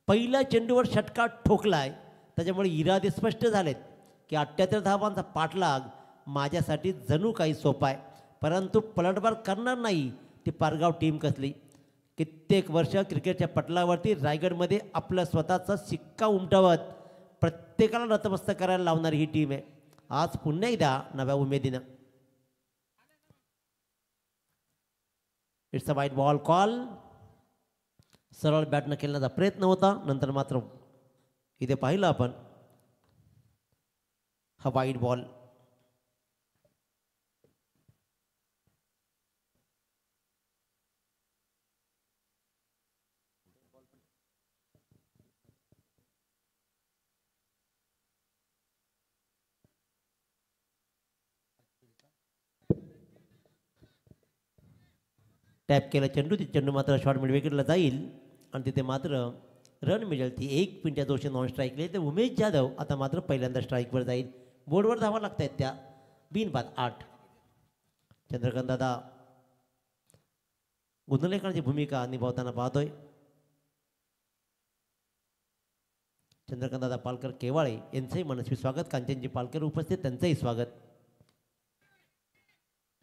पहिल्या चेंडूवर षटका ठोकला आहे, त्याच्यामुळे इरादे स्पष्ट झालेत की 78 धावांचा पाठलाग माझ्यासाठी जणू काही सोपा आहे, परंतु पलटवार करणार नाही ती पारगाव टीम कसली. कित्येक वर्ष क्रिकेटच्या पटलावरती रायगडमध्ये आपलं स्वतःचा शिक्का उमटवत प्रत्येकाला नतमस्तक करायला लावणारी ही टीम आहे. आज पुन्हा एकदा नव्या उमेदीनं. इट्स अ वाईट बॉल कॉल. सरळ बॅटनं खेळण्याचा प्रयत्न होता, नंतर मात्र इथे पाहिलं आपण हा वाईट बॉल. टॅप केला चेंडू, ती चेंडू मात्र शॉर्ट मिड विकेटला जाईल आणि तिथे मात्र रन मिळेल. ती 1 पिंट्या दोषी नॉन स्ट्राईकले. तर उमेश जाधव आता मात्र पहिल्यांदा स्ट्राईकवर जाईल. बोर्डवर धावा लागत आहेत त्या बिनबाद 8. चंद्रकांत दादा गुणलेखनाची भूमिका निभावताना पाहतोय. चंद्रकांत दादा पालकर केवाळे यांचंही मनस्वी स्वागत. कांचनजी पालकर उपस्थित, त्यांचंही स्वागत.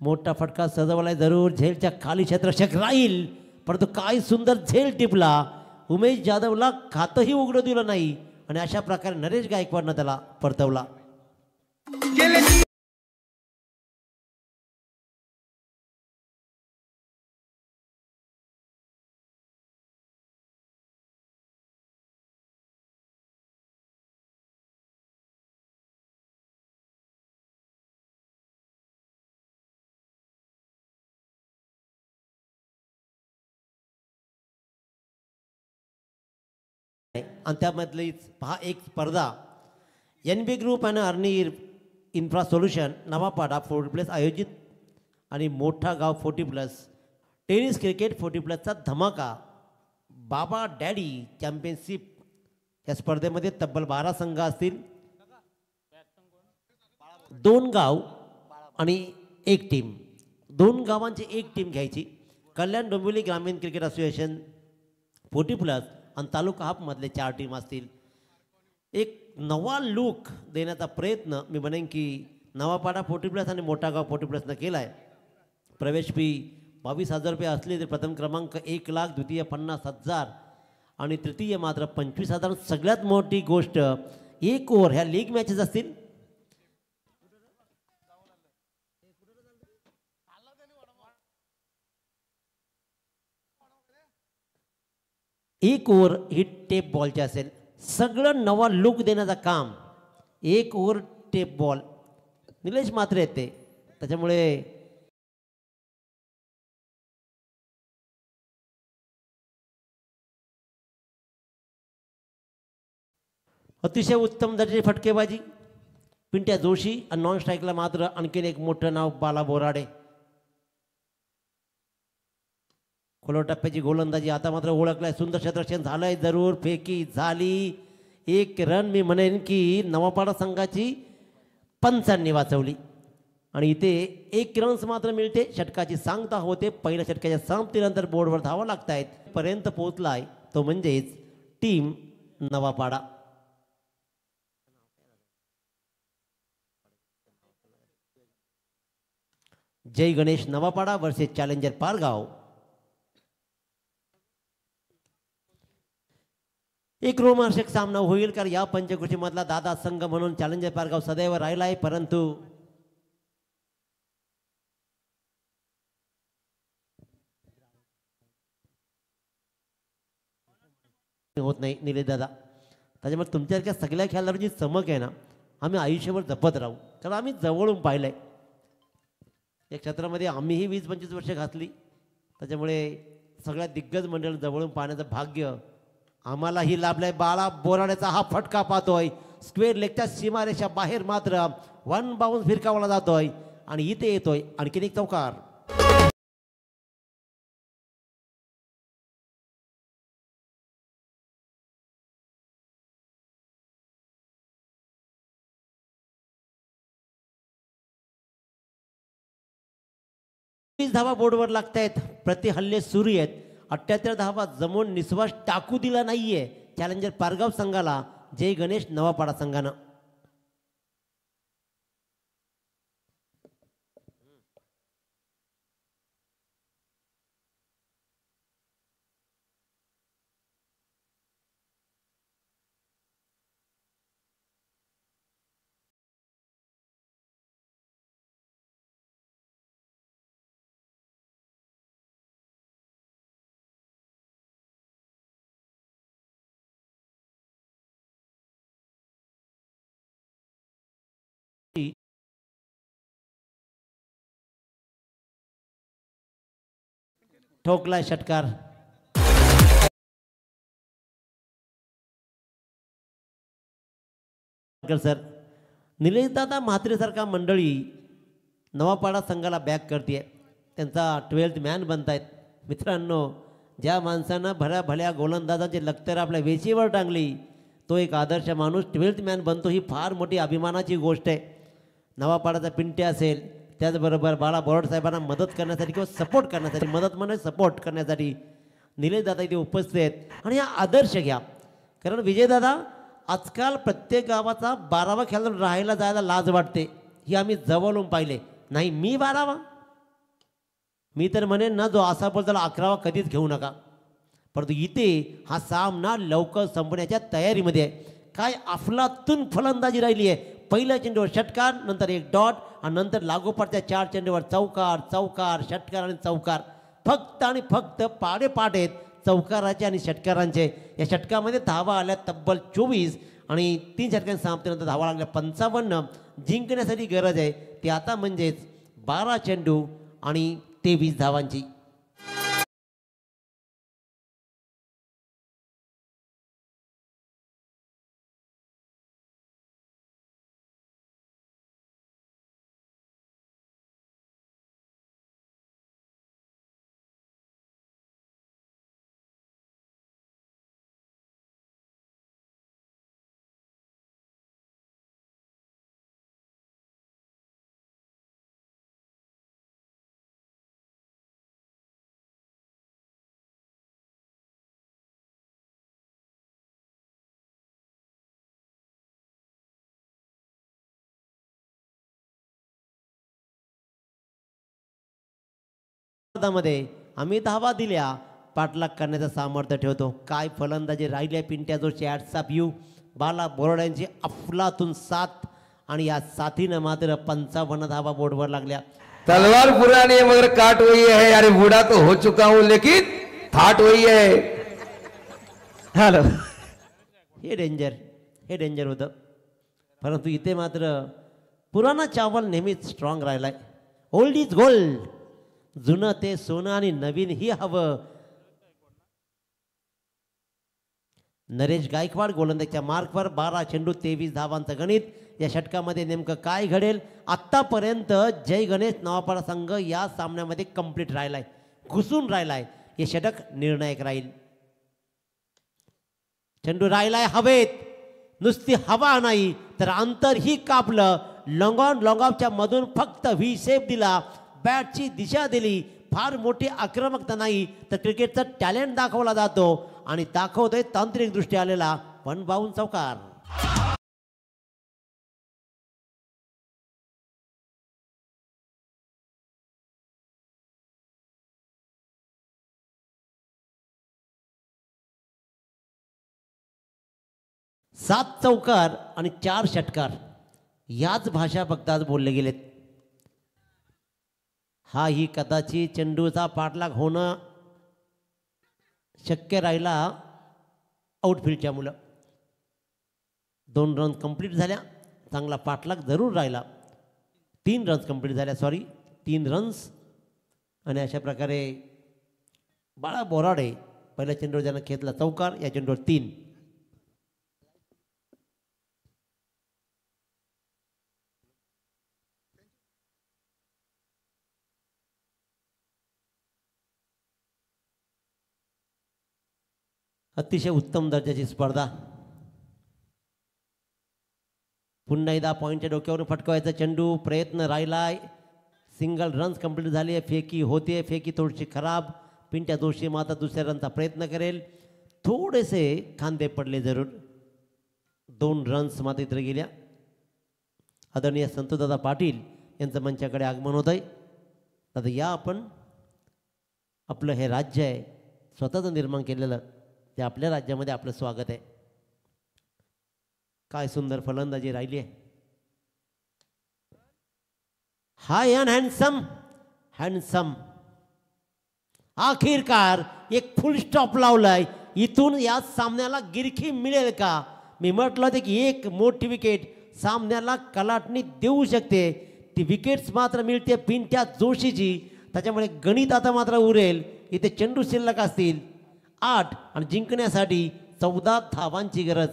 मोठा फटका सजवलाय जरूर, झेलच्या खाली क्षेत्ररक्षक राहील, परंतु काय सुंदर झेल टिपला. उमेश जाधवला खातंही उघडं दिलं नाही आणि अशा प्रकारे नरेश गायकवाडनं त्याला परतवला. आणि त्यामधली पहा एक स्पर्धा NB ग्रुप आणि अर्नी इन्फ्रा सोल्युशन नवापाडा 40+ आयोजित आणि मोठा गाव 40+ टेनिस क्रिकेट 40+चा धमाका बाबा डॅडी चॅम्पियनशिप. या स्पर्धेमध्ये तब्बल 12 संघ असतील, 2 गाव आणि 1 टीम. 2 गावांची 1 टीम घ्यायची. कल्याण डोंबिवली ग्रामीण क्रिकेट असोसिएशन 40+ आणि तालुका हापमधले 4 टीम असतील. एक नवा लूक देण्याचा प्रयत्न मी म्हणेन की नवापाडा 40+ आणि मोठागाव 40+नं केला आहे. प्रवेश फी 22,000 रुपये असले तर प्रथम क्रमांक 1 लाख, द्वितीय 50,000 आणि तृतीय मात्र 25,000. सगळ्यात मोठी गोष्ट 1 ओव्हर ह्या लीग मॅचेस असतील. एक ओव्हर ही टेप बॉलची असेल. सगळं नवा लुक देण्याचं काम 1 ओव्हर टेप बॉल निलेश मात्र येते. त्याच्यामुळे अतिशय उत्तम दर्जाची फटकेबाजी. पिंट्या जोशी आणि नॉन स्ट्राईकला मात्र आणखीन एक मोठं नाव बाला बोराडे. खोलो टप्प्याची गोलंदाजी आता मात्र ओळखलाय. सुंदर क्षेत्ररक्षण झालंय, जरूर फेकी झाली. एक रन मी म्हणेन की नवापाडा संघाची पंचांनी वाचवली आणि इथे एक रन्स मात्र मिळते. षटकाची सांगता होते. पहिल्या षटकाच्या समाप्तीनंतर बोर्डवर धावा लागतायत. पर्यंत पोहोचलाय तो म्हणजेच टीम नवापाडा. जय गणेश नवापाडा वर्सेस चॅलेंजर पारगाव. एक रोमांचक सामना होईल कारण या पंचकृषीमधला दादा संघ म्हणून चॅलेंजर पारगाव सदैव राहिलाय, परंतु होत नाही निलेश दादा. त्याच्यामुळे तुमच्यासारख्या सगळ्या खेळाडूंची चमक आहे ना, आम्ही आयुष्यभर जपत राहू. कारण आम्ही जवळून पाहिलंय या क्षेत्रामध्ये. आम्हीही 20-25 वर्ष घातली. त्याच्यामुळे सगळ्या दिग्गज मंडळ जवळून पाहण्याचं भाग्य आम्हालाही लाभलंय. बाळा बोराड्याचा हा फटका पाहतोय. स्क्वेअर लेगच्या सीमारेषा बाहेर मात्र 1 बाउन्स फिरकावला जातोय आणि इथे येतोय आणखीन एक चौकार. धावा बोर्डवर लागतायत. प्रति हल्ले सुरू आहेत. 78 धावा जमून निस्वास टाकू दिला नाहीये चॅलेंजर पारगाव संघाला जय गणेश नवापाडा संघानं. ठोकला षटकार. सर निलेश दादा म्हात्रेसारखा मंडळी नवापाडा संघाला बॅक करते. त्यांचा 12th मॅन बनतायत. मित्रांनो, ज्या माणसानं भल्या भल्या गोलंदाजाची लक्तर आपल्या वेशीवर टांगली तो एक आदर्श माणूस 12th मॅन बनतो. ही फार मोठी अभिमानाची गोष्ट आहे. नवापाडाचा पिंट्या असेल, त्याचबरोबर बाळा बोराड साहेबांना मदत करण्यासाठी किंवा सपोर्ट करण्यासाठी, मदत म्हणजे सपोर्ट करण्यासाठी निलेश दादा इथे उपस्थित आहेत. आणि हा आदर्श घ्या, कारण विजयदादा आजकाल प्रत्येक गावाचा 12वा खेळाडू राहायला जायला लाज वाटते. ही आम्ही जवळून पाहिले. नाही मी 12वा, मी तर म्हणेन ना जो असा बोल त्याला 11वा कधीच घेऊ नका. परंतु इथे हा सामना लवकर संपण्याच्या तयारीमध्ये आहे. काय अफलातून फलंदाजी राहिली आहे. पहिल्या चेंडूवर षटकार, नंतर एक डॉट आणि नंतर लागोपाठच्या 4 चेंडूवर चौकार चौकार षटकार आणि चौकार. फक्त आणि फक्त पाडेपाठ आहेत चौकाराचे आणि षटकारांचे. या षटकामध्ये धावा आल्या तब्बल 24 आणि 3 षटकांच्या समाप्तीनंतर धावा लागल्या 55. जिंकण्यासाठी गरज आहे ती आता म्हणजेच 12 चेंडू आणि 23 धावांची. मध्ये आम्ही धावा दिल्या, पाठलाग करण्याचं सामर्थ्य ठेवतो. काय फलंदाजी राहिली पिंट्या जोशी. ॲट्सअप यू. बाला बोराड्यांची अफलातून 7 आणि या साथीनं मात्र 55 धावा बोर्डवर लागल्या. तलवार पुरानी है मगर काट वही है. अरे बूढ़ा तो हो चुका हूं लेकिन थाट वही है. हॅलो, हे डेंजर होतं. परंतु इथे मात्र पुराणा चावल नेहमीच स्ट्रॉंग राहिलाय. Old is gold. जुनं ते सोनं आणि नवीन ही हवं. नरेश गायकवाड गोलंदाजच्या मार्कवर 12 चेंडू 23 धावांचं गणित. या षटकामध्ये नेमकं काय घडेल? आत्तापर्यंत जय गणेश नवापाडा संघ या सामन्यामध्ये कंप्लीट राहिलाय, घुसून राहिलाय. हे षटक निर्णायक राहील. चेंडू राहिलाय हवेत, नुसती हवा नाही तर अंतर ही कापलं. लॉंग ऑन लॉंग ऑफच्या मधून फक्त व्ही शेप दिला, बॅटची दिशा दिली. फार मोठी आक्रमकता नाही तर क्रिकेटचा टॅलेंट दाखवला जातो आणि दाखवतोय तांत्रिक दृष्टी आलेला पण बाऊन चौकार. सात चौकार आणि 4 षटकार याच भाषा फक्त आज बोलले गेलेत. हा ही कदाचित चेंडूचा पाठलाग होणं शक्य राहिला आउटफील्डच्या मुलं. 2 रन कंप्लीट झाल्या, चांगला पाठलाग जरूर राहिला. 3 रन्स कंप्लीट झाल्या, 3 रन्स. आणि अशा प्रकारे बाळा बोराडे पहिल्या चेंडूवर ज्यानं घेतला चौकार, या चेंडूवर 3. अतिशय उत्तम दर्जाची स्पर्धा. पुन्हा एकदा पॉईंटच्या डोक्यावरून फटकवायचा चेंडू, प्रयत्न राहिलाय. सिंगल रन्स कंप्लीट झाली. फेकी होते, फेकी थोडीशी खराब. पिंट्या जोशी मात्र दुसऱ्या रनचा प्रयत्न करेल. थोडेसे खांदे पडले जरूर. 2 रन्स मात्र इतर गेल्या. आदरणीय संतोषदादा पाटील यांचं मंचाकडे आगमन होत आहे. आता या आपण आपलं हे राज्य आहे स्वतःचं निर्माण केलेलं, ते आपल्या राज्यामध्ये आपलं स्वागत आहे. काय सुंदर फलंदाजी राहिली आहे. हाय अँड हँडसम, हँडसम. आखिरकार एक फुल स्टॉप लावलाय. इथून या सामन्याला गिरखी मिळेल का? मी म्हटलं होतं की एक मोठी विकेट सामन्याला कलाटणी देऊ शकते. ती विकेट्स मात्र मिळते पिंट्या जोशीची. त्याच्यामुळे गणित आता मात्र उरेल. इथे चेंडू शिल्लक असतील 8 आणि जिंकण्यासाठी 14 धावांची गरज.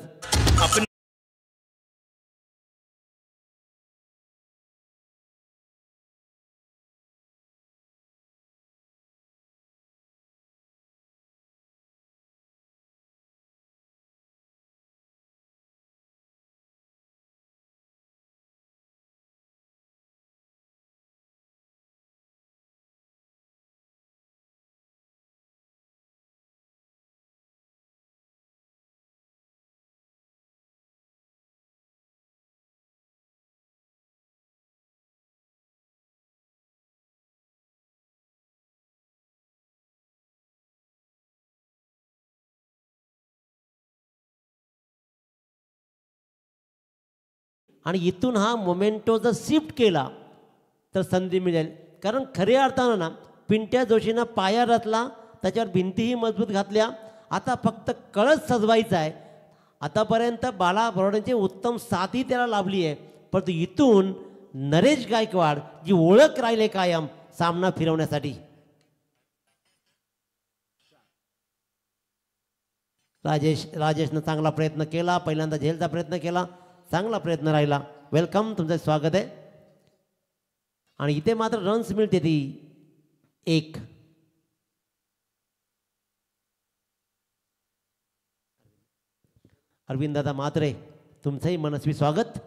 आणि इथून हा मोमेंटो जर शिफ्ट केला तर संधी मिळेल. कारण खऱ्या अर्थानं ना पिंट्या जोशीनं पाया रचला, त्याच्यावर भिंतीही मजबूत घातल्या. आता फक्त कळस सजवायचा आहे. आतापर्यंत बाळा बोराडेंची उत्तम साथही त्याला लाभली आहे, परंतु इथून नरेश गायकवाड जी ओळख राहिले कायम सामना फिरवण्यासाठी. राजेशनं चांगला प्रयत्न केला. पहिल्यांदा झेलचा प्रयत्न केला, चांगला प्रयत्न राहिला. वेलकम, तुमचं स्वागत आहे. आणि इथे मात्र रन्स मिळते ती 1. अरविंददादा म्हात्रे तुमचंही मनस्वी स्वागत.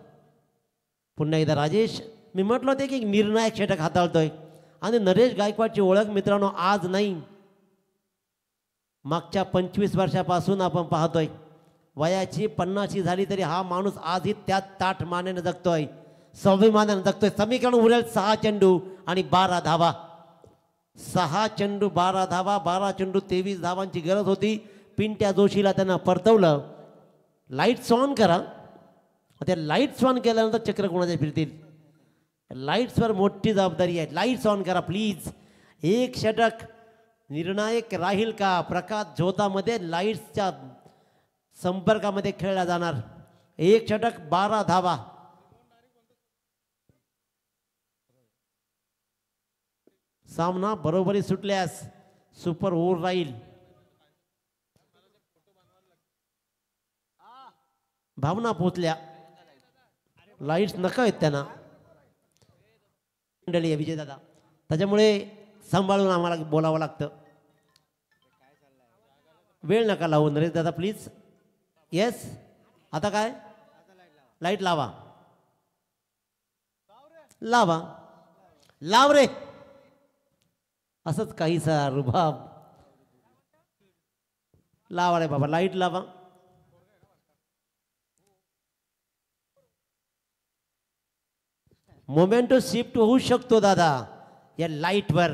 पुन्हा एकदा राजेश, मी म्हटलं होते की निर्णायक षटक हाताळतोय आणि नरेश गायकवाडची ओळख मित्रांनो आज नाही, मागच्या 25 वर्षापासून आपण पाहतोय. वयाची 50 झाली तरी हा माणूस आजही त्याच ताठ मानेने जगतोय, स्वाभिमानाने जगतोय. समीकरण उरेल 6 चेंडू आणि 12 धावा. 6 चेंडू 12 धावा, 12 चेंडू 23 धावांची गरज होती. पिंट्या जोशीला त्यांना परतवलं. लाईट्स ऑन करा. त्या लाईट्स ऑन केल्यानंतर चक्र कोणाचे फिरतील? लाईट्सवर मोठी जबाबदारी आहे. लाईट्स ऑन करा प्लीज. एक षटक निर्णायक राहील का? प्रकाश झोतामध्ये लाईट्सच्या संपर्कामध्ये खेळला जाणार. एक षटक 12 धावा. सामना बरोबरी सुटल्यास सुपर ओव्हर राहील. भावना पोचल्या. लाईट्स नका आहेत त्यांना मंडळी आहे विजयदादा, त्याच्यामुळे सांभाळून आम्हाला बोलावं लागतं. वेळ नका लावू नरेश दादा प्लीज. येस आता काय लाईट लावा लावा लाव रे. असंच काहीसा रुबाब. लावा रे बाबा लाईट लावा. मोमेंटो शिफ्ट होऊ शकतो दादा या लाईटवर.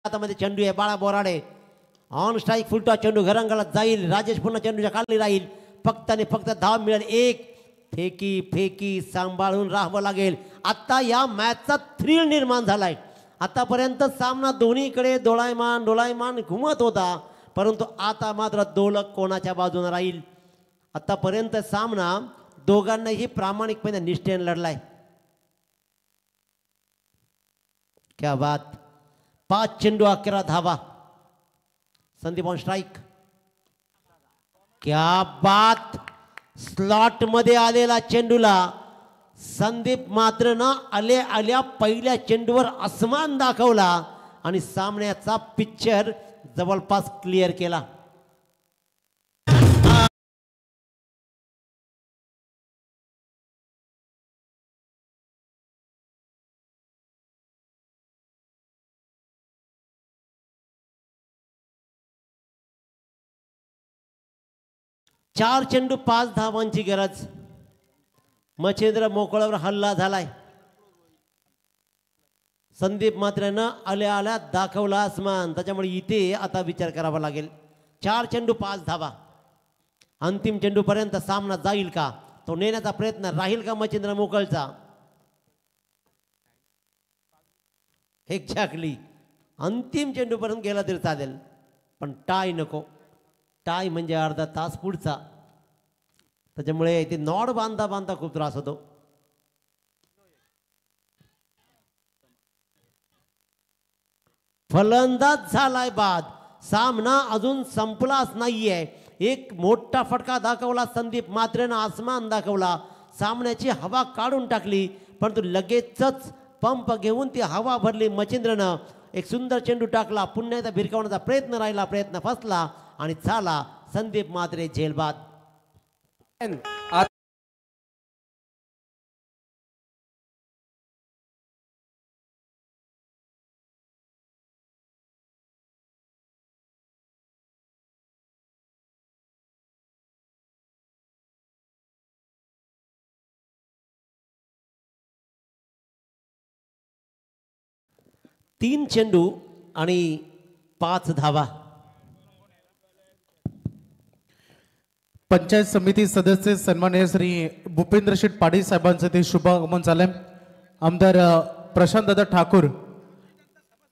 हातामध्ये चेंडू आहे. बाळा बोराडे ऑन स्ट्राईक फुलटॉ चेंडू घरंगाला जाईल. राजेश पुन्हा चेंडूच्या खाली राहील. फक्त आणि फक्त धाव मिळेल एक. फेकी फेकी सांभाळून राहावं लागेल. आता या मॅचचा थ्रिल निर्माण झालाय. आतापर्यंत सामना दोन्हीकडे डोलायमान डोलायमान घुमत होता, परंतु आता मात्र दोलक कोणाच्या बाजूने राहील. आतापर्यंत सामना दोघांनाही प्रामाणिकपणे निष्ठेने लढलाय. क्या बात. 5 चेंडू 11 धावा. Sandeep on strike. क्या बात. स्लॉट मध्ये आलेला चेंडूला संदीप मात्र न आल्या पहिल्या चेंडूवर आसमान दाखवला आणि सामन्याचा पिक्चर जवळपास क्लिअर केला. चार चेंडू 5 धावांची गरज. मच्छिंद्र मोकळ्यावर हल्ला झालाय. संदीप मात्र न आल्या दाखवला आसमान, त्याच्यामुळे इथे आता विचार करावा लागेल. 4 चेंडू 5 धावा. अंतिम चेंडू पर्यंत सामना जाईल का, तो नेण्याचा प्रयत्न राहील का मच्छिंद्र मोकळचा. एक्झॅक्टली अंतिम चेंडू पर्यंत गेला तरी चालेल, पण टाय नको. टाय म्हणजे अर्धा तास पुढचा, त्याच्यामुळे ते नॉड बांधता बांधता खूप त्रास होतो. फलंदाज झालाय बाद. सामना अजून संपलाच नाहीये. एक मोठा फटका दाखवला संदीप मात्रेनं, आसमान दाखवला, सामन्याची हवा काढून टाकली, परंतु लगेचच पंप घेऊन ती हवा भरली मच्छिंद्रनं. एक सुंदर चेंडू टाकला, पुन्हा एकदा भिरकावण्याचा प्रयत्न राहिला, प्रयत्न फसला आणि झाला संदीप मात्रे झेलबाद. तीन चेंडू आणि 5 धावा. पंचायत समिती सदस्य सन्माननीय श्री भूपेंद्र शेठ पाटील साहेबांचं ते शुभागमन झालंय. आमदार प्रशांतदादा ठाकूर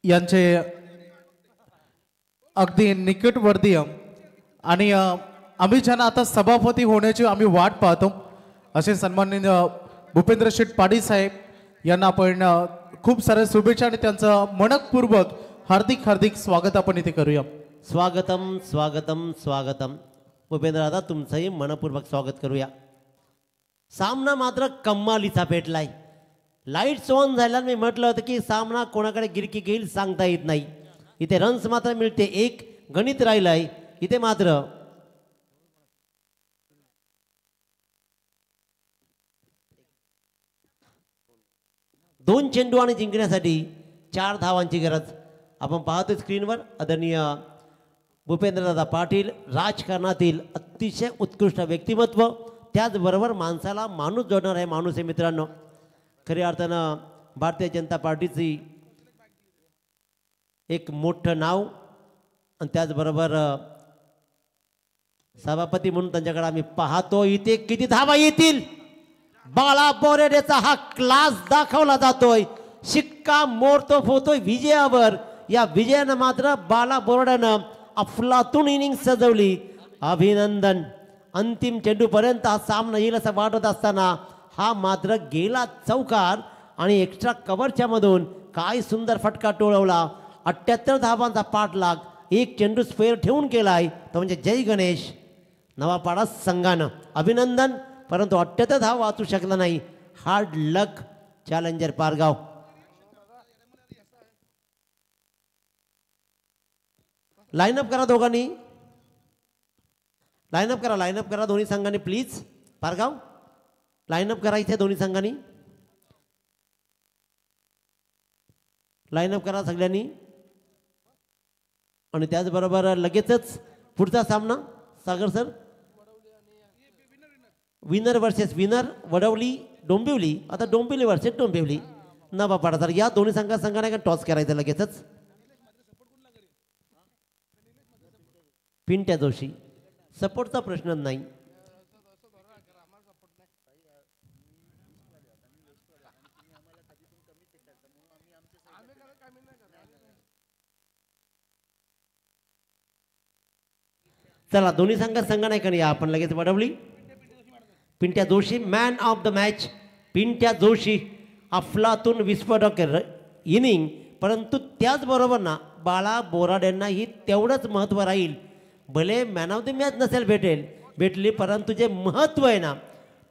यांचे अगदी निकटवर्तीय आणि आम्ही ज्यांना आता सभापती होण्याची आम्ही वाट पाहतो असे सन्माननीय भूपेंद्र शेठ पाटील साहेब यांना आपण खूप साऱ्या शुभेच्छा आणि त्यांचं मनपूर्वक हार्दिक हार्दिक स्वागत आपण इथे करूया. स्वागतम स्वागतम स्वागतम. भूपेंद्र दादा तुमचंही मनपूर्वक स्वागत करूया. सामना मात्र कमालीचा भेटलाय. लाईट्स ऑन झाल्या. मी म्हटलं होतं की सामना कोणाकडे गिरकी घेईल सांगता येत नाही. इथे रन्स मात्र मिळते. एक गणित राहिलंय इथे मात्र. दोन चेंडू आणि जिंकण्यासाठी 4 धावांची गरज. आपण पाहतो स्क्रीनवर आदरणीय भूपेंद्रदादा पाटील, राजकारणातील अतिशय उत्कृष्ट व्यक्तिमत्व, त्याचबरोबर माणसाला माणूस जोडणार आहे माणूस आहे मित्रांनो. खऱ्या अर्थानं भारतीय जनता पार्टीची एक मोठं नाव आणि त्याचबरोबर सभापती म्हणून त्यांच्याकडे आम्ही पाहतो. इथे किती धावा येतील. बाळा बोराडेचा हा क्लास दाखवला जातोय. शिक्का मोर्तब होतोय विजयावर. या विजयानं मात्र बाळा बोराड्यानं अफलातून इनिंग सजवली. अभिनंदन. अंतिम चेंडूपर्यंत हा सामना येईल असं वाटत असताना हा मात्र गेला चौकार आणि एक्स्ट्रा कव्हरच्या मधून काय सुंदर फटका टोळवला. 78 धावांचा पाठलाग एक चेंडू स्पेअर ठेवून केलाय तो म्हणजे जय गणेश नवापाडा संघानं. अभिनंदन. परंतु 78 धाव वाचू शकला नाही. हार्ड लक चॅलेंजर पारगाव. लाईनअप करा दोघांनी. लाईनअप करा दोन्ही संघांनी प्लीज. पारगाव लाईनअप करा इथे दोन्ही संघांनी. लाईनअप करा सगळ्यांनी. आणि त्याचबरोबर लगेचच पुढचा सामना Sagar sir. Winner versus winner Vadavali Dombivli. आता डोंबिवली वर्सेस डोंबिवली नवापाडा. तर या दोन्ही संघाने का टॉस करायचं लगेचच. पिंट्या जोशी सपोर्टचा प्रश्न नाही. चला दोन्ही संघ नाही का या आपण लगेच Vadavali. Pintya Joshi man of the match. Pintya Joshi अफलातून विस्फोटक इनिंग. परंतु त्याचबरोबर ना बाळा बोराडेंनाही तेवढंच महत्त्व राहील. भले मॅन ऑफ द मॅच नसेल भेटली परंतु जे महत्त्व आहे ना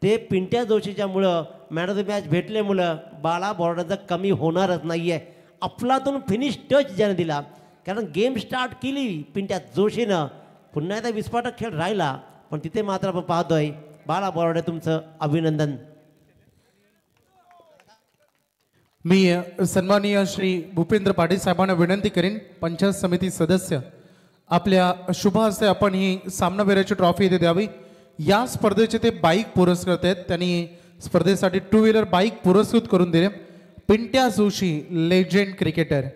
ते Pintya जोशीच्यामुळं man of the match भेटल्यामुळं बाळा बोराडेंचं कमी होणारच नाही आहे. अफलातून फिनिश टच ज्याने दिला. कारण गेम स्टार्ट केली पिंट्या जोशीनं. पुन्हा एकदा विस्फोटक खेळ राहिला पण तिथे मात्र आपण पाहतोय बाळा बोराडे तुमचं अभिनंदन. मी सन्माननीय श्री भूपेंद्र पाटील साहेबांना विनंती करीन पंचायत समिती सदस्य आपल्या शुभ हस्ते आपण ही सामनावीराची ट्रॉफी इथे द्यावी. या स्पर्धेचे ते बाईक पुरस्कृत आहेत. त्यांनी स्पर्धेसाठी 2 व्हीलर बाईक पुरस्कृत करून दिले. Pintya Joshi legend cricketer.